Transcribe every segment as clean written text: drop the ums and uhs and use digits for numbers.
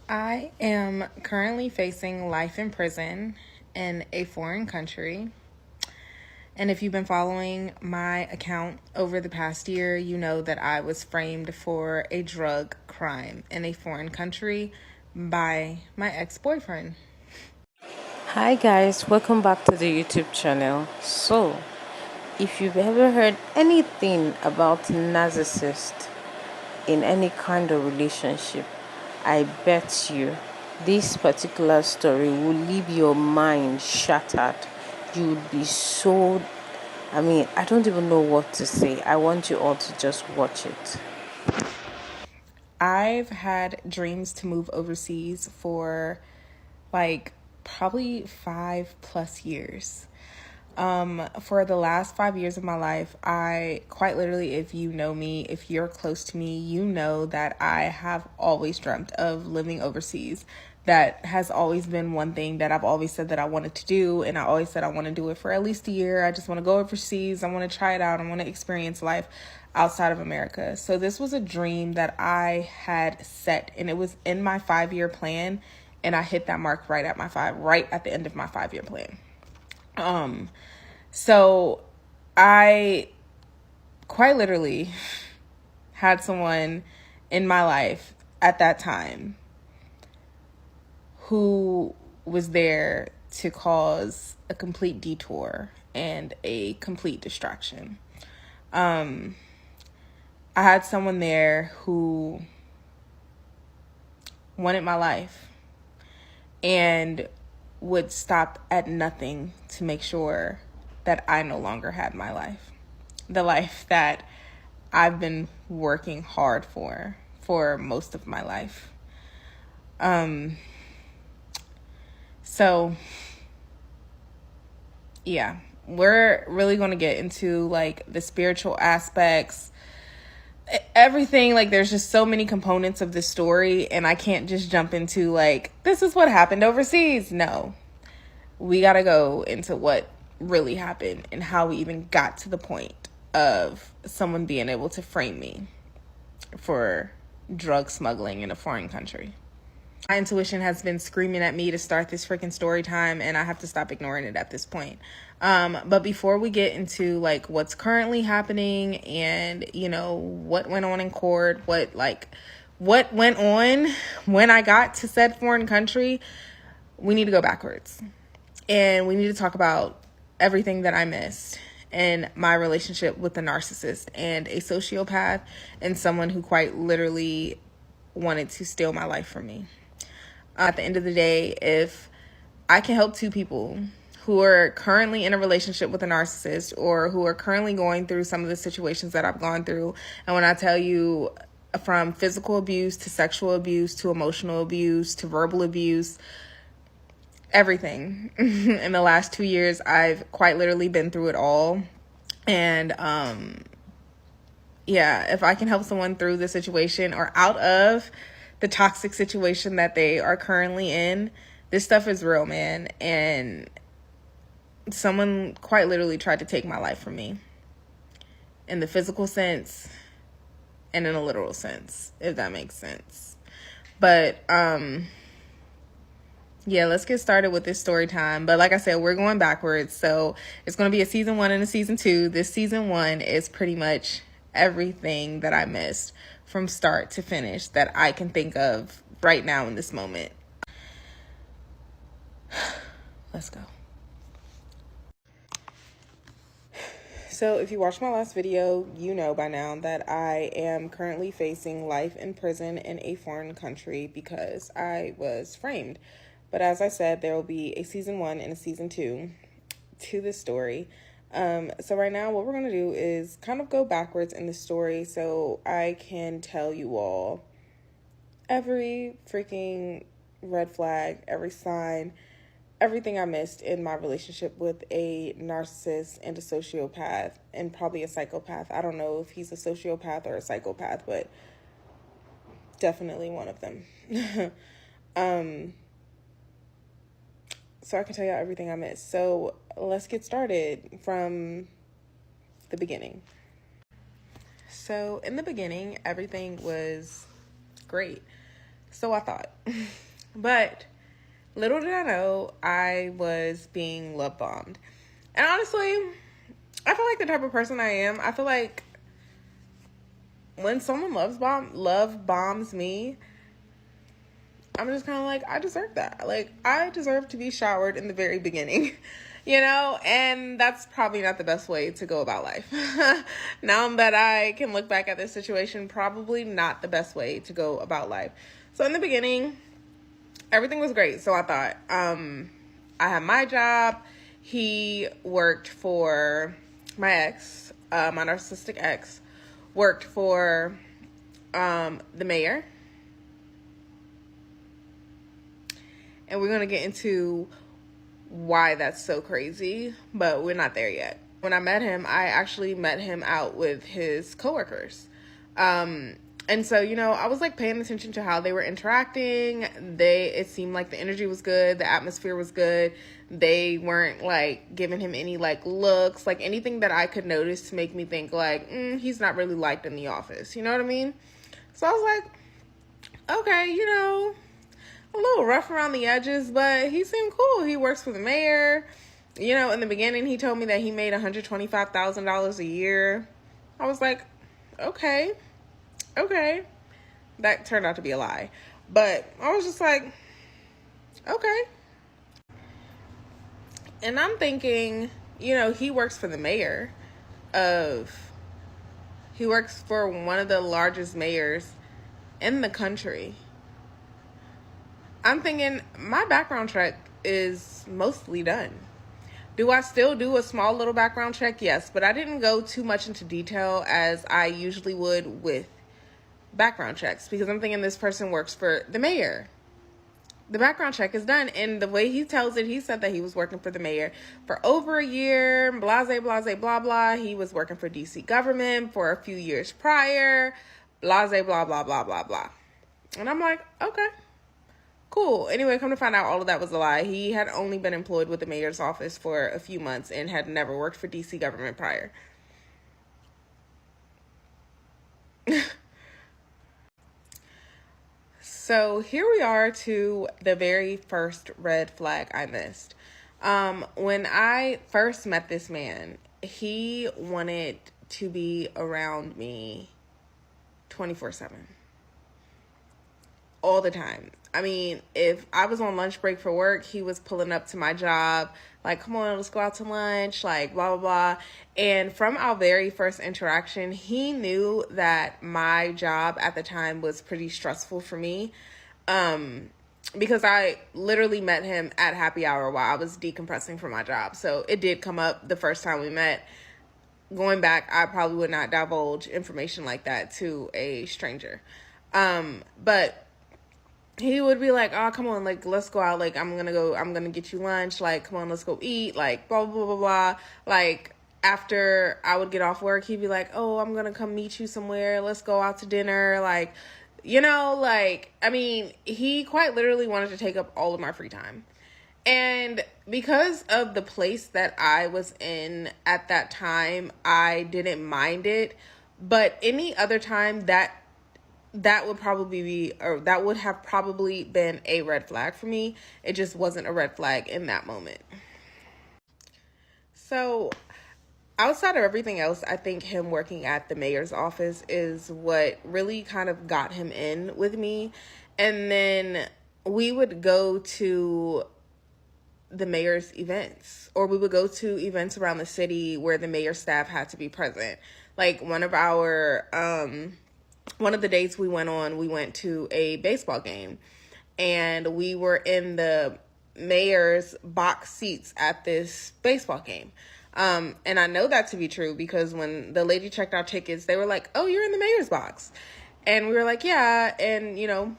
I am currently facing life in prison in a foreign country. And if you've been following my account over the past year, you know that I was framed for a drug crime in a foreign country by my ex boyfriend. Hi guys, welcome back to the YouTube channel. So, if you've ever heard anything about narcissist in any kind of relationship, I bet you this particular story will leave your mind shattered. You would be so I don't even know what to say. I want you all to just watch it. I've had dreams to move overseas for like probably 5+ years. For the last 5 years of my life, I quite literally, if you know me, if you're close to me, you know that I have always dreamt of living overseas. That has always been one thing that I've always said that I wanted to do. And I always said I want to do it for at least a year. I just want to go overseas. I want to try it out. I want to experience life outside of America. So this was a dream that I had set, and it was in my 5 year plan. And I hit that mark right at the end of my 5 year plan. So I quite literally had someone in my life at that time who was there to cause a complete detour and a complete distraction. I had someone there who wanted my life and would stop at nothing to make sure that I no longer had my life. The life that I've been working hard for most of my life. So yeah, we're really going to get into like the spiritual aspects, everything. Like there's just so many components of this story, and I can't just jump into like, this is what happened overseas. No, we got to go into what really happened and how we even got to the point of someone being able to frame me for drug smuggling in a foreign country. My intuition has been screaming at me to start this freaking story time, and I have to stop ignoring it at this point. But before we get into like what's currently happening and what went on in court, what went on when I got to said foreign country, we need to go backwards, and we need to talk about everything that I missed in my relationship with a narcissist and a sociopath, and someone who quite literally wanted to steal my life from me. At the end of the day, if I can help two people who are currently in a relationship with a narcissist or who are currently going through some of the situations that I've gone through, and when I tell you from physical abuse to sexual abuse to emotional abuse to verbal abuse, everything in the last 2 years, I've quite literally been through it all. And yeah, if I can help someone through the situation or out of the toxic situation that they are currently in, this stuff is real, man. And someone quite literally tried to take my life from me in the physical sense and in a literal sense, if that makes sense. But yeah, let's get started with this story time. But like I said, we're going backwards. So it's going to be a season 1 and a season 2. This season 1 is pretty much everything that I missed from start to finish that I can think of right now in this moment. Let's go. So if you watched my last video, you know by now that I am currently facing life in prison in a foreign country because I was framed. But as I said, there will be a season 1 and a season 2 to this story. So right now what we're going to do is kind of go backwards in the story so I can tell you all every freaking red flag, every sign, everything I missed in my relationship with a narcissist and a sociopath and probably a psychopath. I don't know if he's a sociopath or a psychopath, but definitely one of them. So I can tell you everything I missed. So let's get started from the beginning. So in the beginning, everything was great. So I thought. But little did I know I was being love bombed. And honestly, I feel like the type of person I am. I feel like when someone love bombs me, I'm just kind of like, I deserve that. Like, I deserve to be showered in the very beginning, and that's probably not the best way to go about life. Now that I can look back at this situation, probably not the best way to go about life. So in the beginning, everything was great. So I thought, I had my job. He worked for my ex, my narcissistic ex, worked for the mayor. And we're going to get into why that's so crazy, but we're not there yet. When I met him, I actually met him out with his coworkers. And so, I was like paying attention to how they were interacting. It seemed like the energy was good. The atmosphere was good. They weren't like giving him any like looks, like anything that I could notice to make me think like, he's not really liked in the office. You know what I mean? So I was like, okay, a little rough around the edges, but he seemed cool. He works for the mayor. In the beginning, he told me that he made $125,000 a year. I was like, okay. That turned out to be a lie. But I was just like, okay. And I'm thinking, he works for the mayor he works for one of the largest mayors in the country. I'm thinking my background check is mostly done. Do I still do a small little background check? Yes, but I didn't go too much into detail as I usually would with background checks because I'm thinking this person works for the mayor. The background check is done, and the way he tells it, he said that he was working for the mayor for over a year, blase, blah, blah. He was working for DC government for a few years prior, blase, blah, blah. And I'm like, okay. Cool. Anyway, come to find out all of that was a lie. He had only been employed with the mayor's office for a few months and had never worked for DC government prior. So here we are to the very first red flag I missed. When I first met this man, he wanted to be around me 24/7. All the time. I mean, if I was on lunch break for work, he was pulling up to my job, like, come on, let's go out to lunch, like, blah, blah, blah. And from our very first interaction, he knew that my job at the time was pretty stressful for me, because I literally met him at happy hour while I was decompressing from my job. So it did come up the first time we met. Going back, I probably would not divulge information like that to a stranger. But he would be like, oh, come on, like, let's go out. Like, I'm gonna get you lunch. Like, come on, let's go eat. Like, blah, blah, blah, blah. Like, after I would get off work, he'd be like, oh, I'm gonna come meet you somewhere. Let's go out to dinner. Like, I mean, he quite literally wanted to take up all of my free time. And because of the place that I was in at that time, I didn't mind it. But any other time that would have probably been a red flag for me. It just wasn't a red flag in that moment. So outside of everything else, I think him working at the mayor's office is what really kind of got him in with me. And then we would go to the mayor's events, or we would go to events around the city where the mayor's staff had to be present. Like one of the dates we went to a baseball game, and we were in the mayor's box seats at this baseball game. And I know that to be true because when the lady checked our tickets, they were like, oh, you're in the mayor's box. And we were like, yeah. And,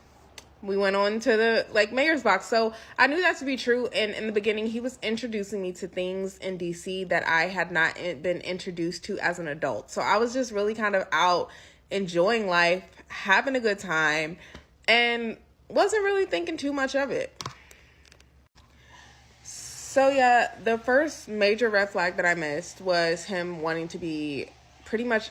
we went on to the mayor's box. So I knew that to be true. And in the beginning, he was introducing me to things in DC that I had not been introduced to as an adult. So I was just really kind of out enjoying life, having a good time, and wasn't really thinking too much of it. So yeah, the first major red flag that I missed was him wanting to be pretty much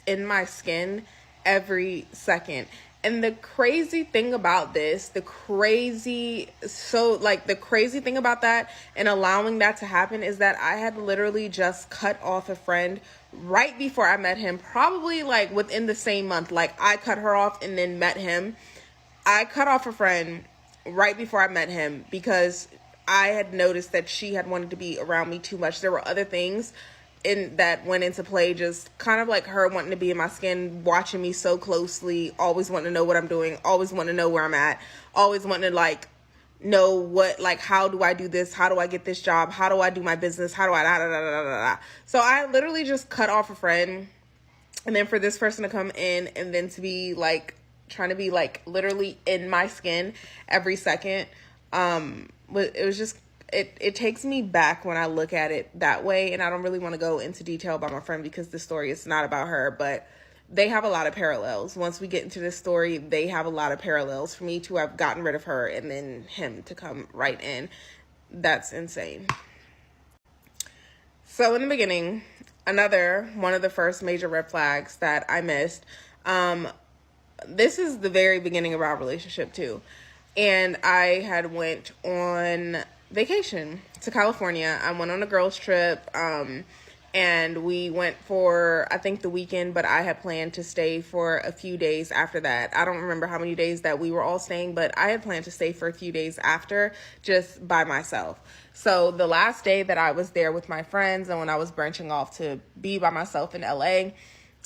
in my skin every second. And the crazy thing about this, the crazy thing about that and allowing that to happen is that I had literally just cut off a friend right before I met him, probably like within the same month. Like, I cut her off and then met him. I cut off a friend right before I met him because I had noticed that she had wanted to be around me too much. There were other things that went into play, just kind of like her wanting to be in my skin, watching me so closely, always wanting to know what I'm doing, always wanting to know where I'm at, always wanting to like know what, like, how do I do this, how do I get this job, how do I do my business, how do I da da da da da da. So I literally just cut off a friend, and then for this person to come in and then to be like trying to be like literally in my skin every second, it was just, it takes me back when I look at it that way. And I don't really want to go into detail about my friend because the story is not about her, but they have a lot of parallels. Once we get into this story, they have a lot of parallels. For me to have gotten rid of her and then him to come right in, that's insane. So in the beginning, another one of the first major red flags that I missed, this is the very beginning of our relationship too. And I had went on vacation to California. I went on a girls trip, and we went for, I think, the weekend, but I had planned to stay for a few days after that. I don't remember how many days that we were all staying, but I had planned to stay for a few days after, just by myself. So the last day that I was there with my friends and when I was branching off to be by myself in LA,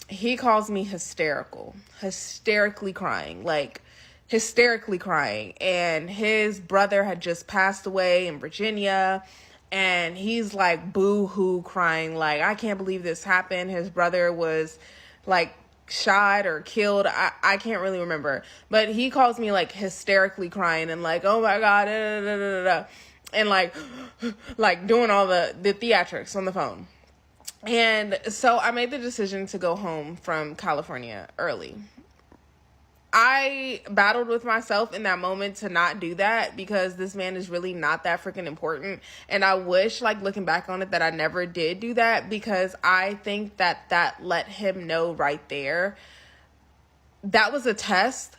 he calls me hysterically crying, and his brother had just passed away in Virginia, and he's like boo-hoo crying, like, I can't believe this happened. His brother was like shot or killed. I can't really remember, but he calls me like hysterically crying and like, oh my God, da, da, da, da, da, and like doing all the theatrics on the phone. And so I made the decision to go home from California early. I battled with myself in that moment to not do that because this man is really not that freaking important. And I wish, like, looking back on it, that I never did do that, because I think that let him know right there. That was a test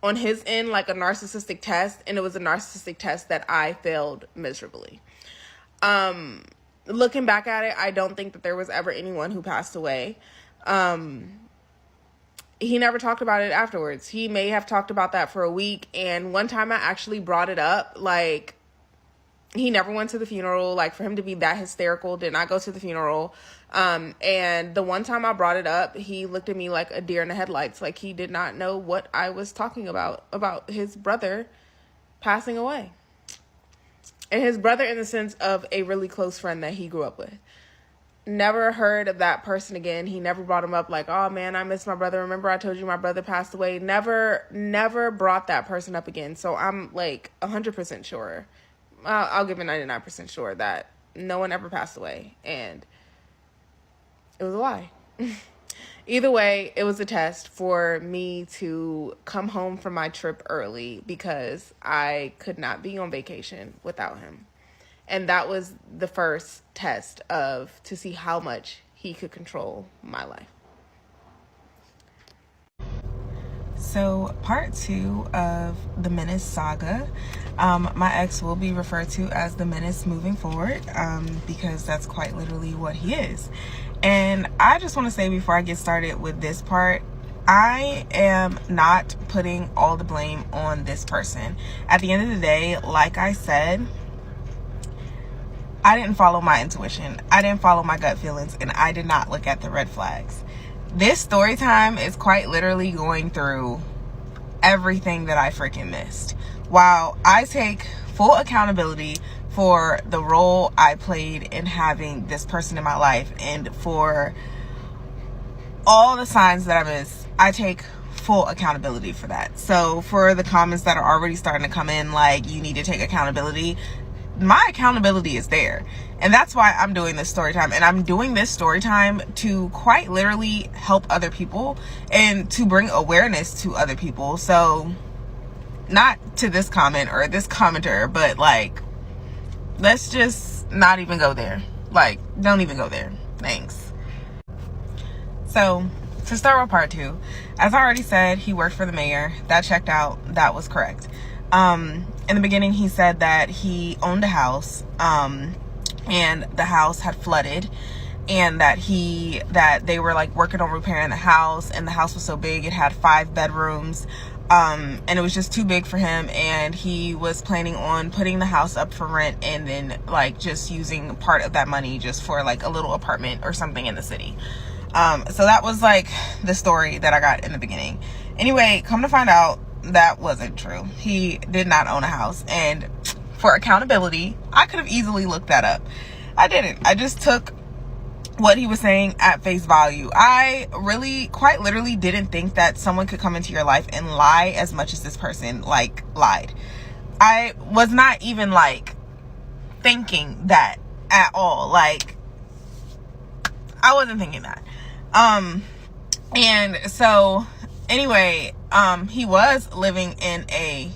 on his end, like a narcissistic test. And it was a narcissistic test that I failed miserably. Looking back at it, I don't think that there was ever anyone who passed away. He never talked about it afterwards. He may have talked about that for a week. And one time I actually brought it up, like, he never went to the funeral. Like, for him to be that hysterical, did not go to the funeral. And the one time I brought it up, he looked at me like a deer in the headlights. Like, he did not know what I was talking about his brother passing away. And his brother in the sense of a really close friend that he grew up with. Never heard of that person again. He never brought him up like, oh man, I miss my brother. Remember I told you my brother passed away? Never brought that person up again. So I'm like 100% sure. I'll give it 99% sure that no one ever passed away. And it was a lie. Either way, it was a test for me to come home from my trip early because I could not be on vacation without him. And that was the first test to see how much he could control my life. So part 2 of the Menace saga, my ex will be referred to as the Menace moving forward, because that's quite literally what he is. And I just want to say before I get started with this part, I am not putting all the blame on this person. At the end of the day, like I said, I didn't follow my intuition. I didn't follow my gut feelings, and I did not look at the red flags. This story time is quite literally going through everything that I freaking missed. While I take full accountability for the role I played in having this person in my life and for all the signs that I missed, I take full accountability for that. So for the comments that are already starting to come in, like, you need to take accountability, my accountability is there. And that's why I'm doing this story time. And I'm doing this story time to quite literally help other people and to bring awareness to other people. So not to this comment or this commenter, but like, let's just not even go there. Like, don't even go there. Thanks. So to start with part 2, as I already said, he worked for the mayor. That checked out. That was correct. In the beginning, he said that he owned a house, and the house had flooded, and that they were like working on repairing the house, and the house was so big, it had 5 bedrooms, and it was just too big for him, and he was planning on putting the house up for rent, and then like just using part of that money just for like a little apartment or something in the city. So that was like the story that I got in the beginning. Anyway, come to find out, that wasn't true. He did not own a house, and for accountability, I could have easily looked that up. I didn't. I just took what he was saying at face value. I really, quite literally, didn't think that someone could come into your life and lie as much as this person like lied. I was not even like thinking that at all. Like, I wasn't thinking that. And so anyway, he was living in a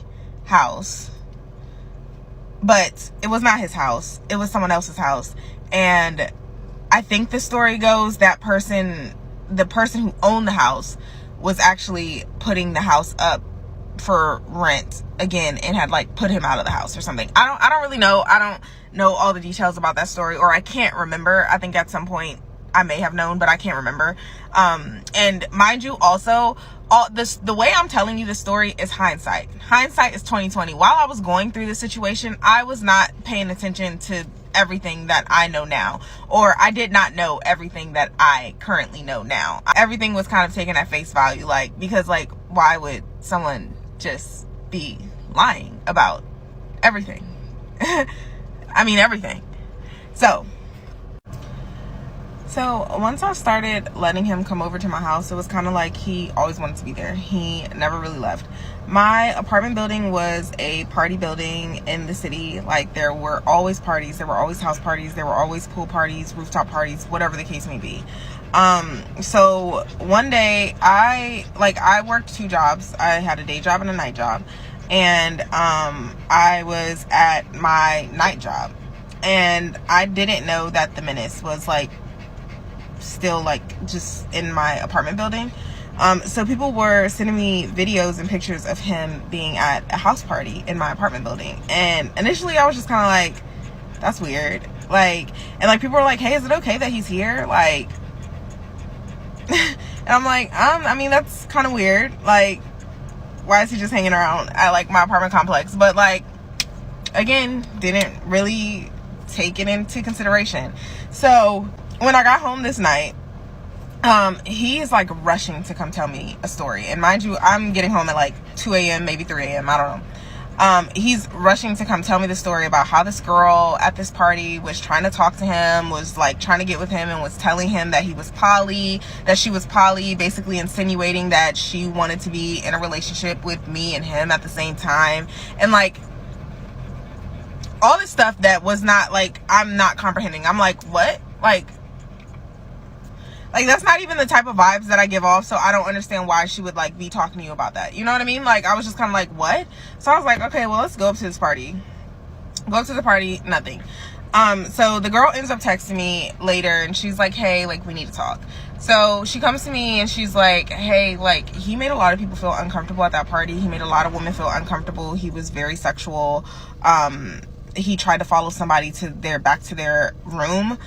house, but it was not his house. It was someone else's house. And I think the story goes that the person who owned the house was actually putting the house up for rent again and had like put him out of the house or something. I don't really know. I don't know all the details about that story, or I can't remember. I think at some point I may have known, but I can't remember. And mind you, also, the way I'm telling you the story is hindsight. Hindsight is 2020. While I was going through the situation, I was not paying attention to everything that I know now, or I did not know everything that I currently know now. Everything was kind of taken at face value, like, because like, why would someone just be lying about everything? I mean, everything. So once I started letting him come over to my house, it was kind of like he always wanted to be there. He never really left. My apartment building was a party building in the city. Like, there were always parties, there were always house parties, there were always pool parties, rooftop parties, whatever the case may be. So one day I worked 2 jobs. I had a day job and a night job. And I was at my night job, and I didn't know that the menace was like still like just in my apartment building. So people were sending me videos and pictures of him being at a house party in my apartment building, and initially I was just kind of like, that's weird. Like, and like people were like, hey, is it okay that he's here? Like, and I'm like, I mean, that's kind of weird. Like, why is he just hanging around at like my apartment complex? But like, again, didn't really take it into consideration. So when I got home this night, he is like rushing to come tell me a story. And mind you, I'm getting home at like 2 a.m., maybe 3 a.m. I don't know. He's rushing to come tell me the story about how this girl at this party was trying to talk to him, was like trying to get with him, and was telling him that she was poly, basically insinuating that she wanted to be in a relationship with me and him at the same time. And like, all this stuff that was not like, I'm not comprehending. I'm like, what? Like, that's not even the type of vibes that I give off, so I don't understand why she would, like, be talking to you about that. You know what I mean? Like, I was just kind of like, what? So I was like, okay, well, let's go up to this party. Go up to the party, nothing. So the girl ends up texting me later, and she's like, hey, like, we need to talk. So she comes to me, and she's like, hey, like, he made a lot of people feel uncomfortable at that party. He made a lot of women feel uncomfortable. He was very sexual. He tried to follow somebody back to their room.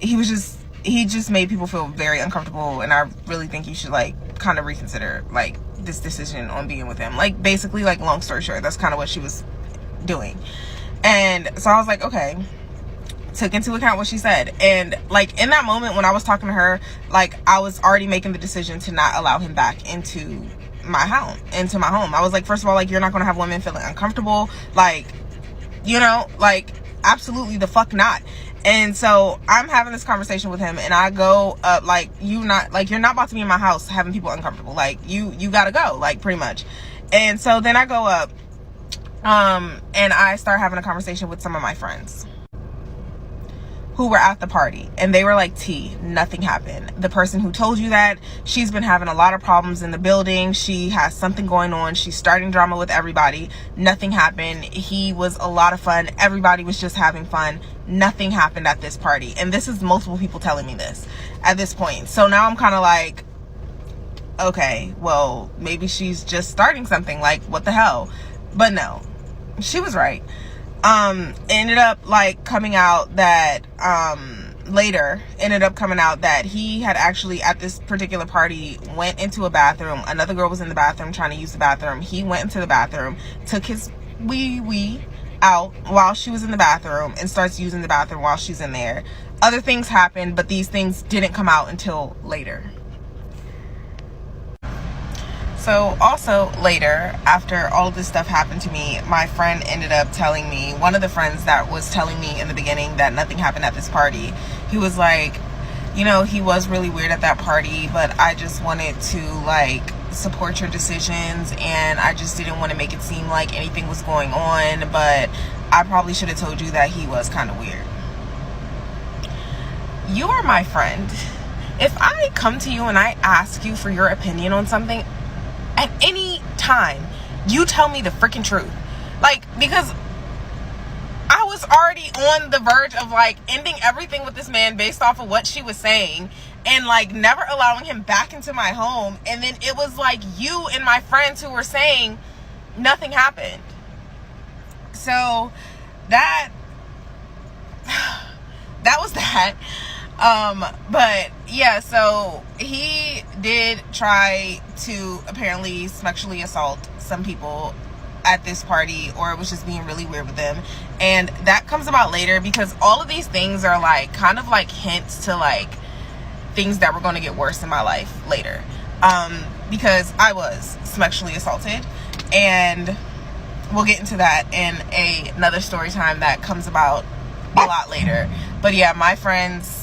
He just made people feel very uncomfortable, and I really think you should like kind of reconsider like this decision on being with him. Like, basically, like, long story short, that's kind of what she was doing. And so I was like, okay, took into account what she said. And like, in that moment when I was talking to her, like, I was already making the decision to not allow him back into my home. I was like, first of all, like, you're not gonna have women feeling uncomfortable, like, you know, like, absolutely the fuck not. And so I'm having this conversation with him, and I go up like, you're not about to be in my house having people uncomfortable. Like, you gotta go, like, pretty much. And so then I go up, and I start having a conversation with some of my friends. who were at the party, and they were like, T, nothing happened. The person who told you that, she's been having a lot of problems in the building. She has something going on. She's starting drama with everybody. Nothing happened. He was a lot of fun. Everybody was just having fun. Nothing happened at this party. And this is multiple people telling me this at this point. So now I'm kind of like, okay, well, maybe she's just starting something. Like, what the hell? But no, she was right. It ended up like coming out that later ended up coming out that he had actually at this particular party went into a bathroom. Another girl was in the bathroom trying to use the bathroom. He went into the bathroom, took his wee out while she was in the bathroom, and starts using the bathroom while she's in there. Other things happened, but these things didn't come out until later. So also later, after all of this stuff happened to me, my friend ended up telling me, one of the friends that was telling me in the beginning that nothing happened at this party, he was like, you know, he was really weird at that party, but I just wanted to like support your decisions, and I just didn't want to make it seem like anything was going on, but I probably should have told you that he was kind of weird. You are my friend. If I come to you and I ask you for your opinion on something, at any time, you tell me the freaking truth. Like, because I was already on the verge of like ending everything with this man based off of what she was saying, and like never allowing him back into my home. And then it was like you and my friends who were saying nothing happened. So that was that. But yeah, so he did try to apparently sexually assault some people at this party, or it was just being really weird with them. And that comes about later, because all of these things are like kind of like hints to like things that were going to get worse in my life later. Because I was sexually assaulted, and we'll get into that in another story time that comes about a lot later. But yeah, my friends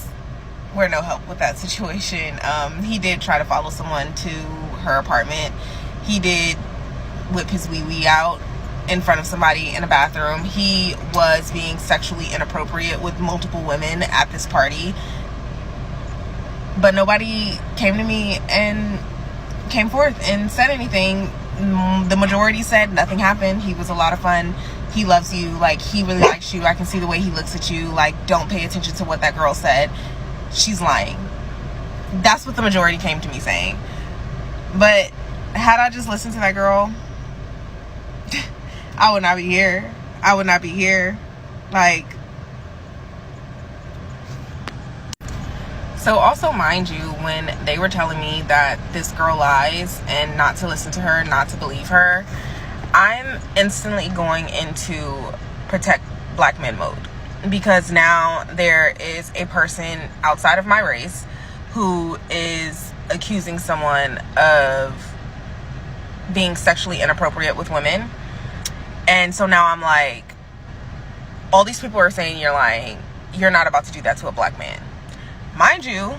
were no help with that situation. He did try to follow someone to her apartment. He did whip his wee out in front of somebody in a bathroom. He was being sexually inappropriate with multiple women at this party. But nobody came to me and came forth and said anything. The majority said nothing happened. He was a lot of fun. He loves you. Like, he really likes you. I can see the way he looks at you. Like, don't pay attention to what that girl said. She's lying. That's what the majority came to me saying. But had I just listened to that girl, I would not be here. I would not be here. Like, so also, mind you, when they were telling me that this girl lies and not to listen to her, not to believe her, I'm instantly going into protect black men mode. Because now there is a person outside of my race who is accusing someone of being sexually inappropriate with women. And so now I'm like, all these people are saying you're lying. You're not about to do that to a black man. Mind you,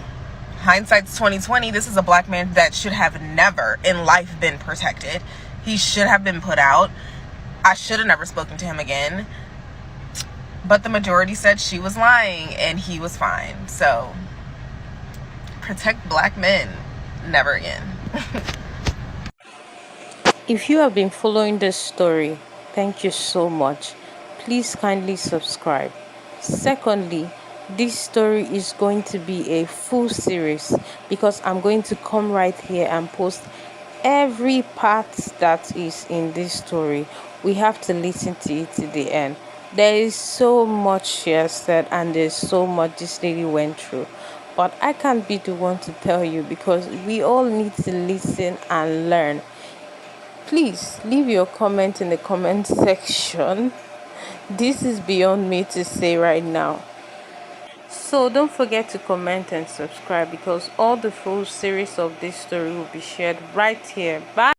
hindsight's 2020. This is a black man that should have never in life been protected. He should have been put out. I should have never spoken to him again. But the majority said she was lying and he was fine. So, protect black men. Never again. If you have been following this story, thank you so much. Please kindly subscribe. Secondly, this story is going to be a full series, because I'm going to come right here and post every part that is in this story. We have to listen to it to the end. There is so much she has said, and there's so much this lady went through. But I can't be the one to tell you, because we all need to listen and learn. Please leave your comment in the comment section. This is beyond me to say right now. So don't forget to comment and subscribe, because all the full series of this story will be shared right here. Bye.